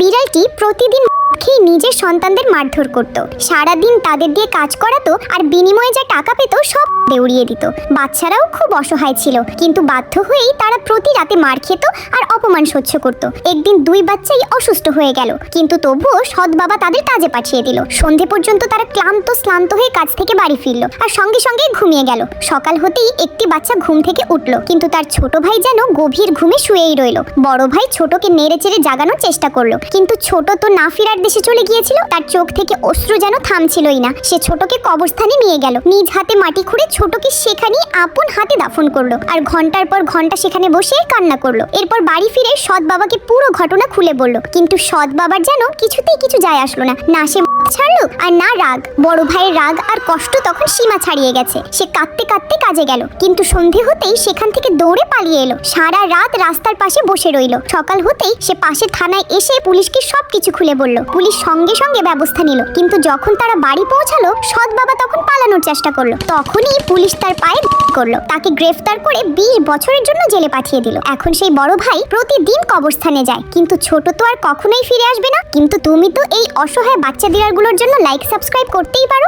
বিড়ালটি প্রতিদিন খেয়ে নিজের সন্তানদের মারধর করত। সারাদিন তাদের দিয়ে কাজ করাতো আর বিনিময়ে যা টাকা পেত সব উড়িয়ে দিত। বাচ্চারাও খুব অসহায় ছিল, কিন্তু বাধ্য হয়েই তারা প্রতি রাতে মার খেত আর অপমান সহ্য করত। একদিন দুই বাচ্চাই অসুস্থ হয়ে গেল, কিন্তু তবুও সৎ বাবা তাদের কাজে পাঠিয়ে দিল। সন্ধে পর্যন্ত তারা ক্লান্ত হয়ে কাজ থেকে বাড়ি ফিরল আর সঙ্গে সঙ্গে ঘুমিয়ে গেল। সকাল হতেই একটি বাচ্চা ঘুম থেকে উঠল, কিন্তু তার ছোট ভাই যেন গভীর ঘুমে শুয়েই রইল। বড় ভাই ছোটকে নেড়ে চেড়ে জাগানোর চেষ্টা করলো, কিন্তু ছোট তো না ফেরার দেশে চলে গিয়েছিল। তার চোখ থেকে অশ্রু যেন থামছিলই না। সে ছোটকে কবরস্থানে নিয়ে গেল, নিজ হাতে মাটি খুঁড়ে ছোটকে সেখানেই আপন হাতে দাফন করলো আর ঘন্টার পর ঘন্টা সেখানে বসে কান্না করলো। এরপর বাড়ি ফিরে সৎ বাবাকে পুরো ঘটনা খুলে বলল, কিন্তু সৎ বাবার যেন কিছুতেই কিছু যায় আসলো না। না সে ছাড়লো আর না রাগ। বড় ভাইয়ের রাগ আর কষ্ট তখন সীমা ছাড়িয়ে গেছে। সে কাঁদতে কাঁদতে কাজে গেল, কিন্তু সন্ধে হতেই সেখান থেকে দৌড়ে পালিয়ে এলো। সারা রাত রাস্তার পাশে বসে রইল। সকাল হতেই সে পাশের থানায় এসে পুলিশকে সবকিছু খুলে বলল। পুলিশ সঙ্গে সঙ্গে ব্যবস্থা নিল, কিন্তু যখন তারা বাড়ি পৌঁছালো সৎ বাবা তখন পালানোর চেষ্টা করলো। তখনই পুলিশ তার পায়ে করলো, তাকে গ্রেফতার করে 20 বছরের জন্য জেলে পাঠিয়ে দিল। এখন সেই বড় ভাই প্রতিদিন কবরস্থানে যায়, কিন্তু ছোট তো আর কখনোই ফিরে আসবে না। কিন্তু তুমি তো এই অসহায় বাচ্চা বিড়ালগুলোর জন্য লাইক সাবস্ক্রাইব করতেই পারো।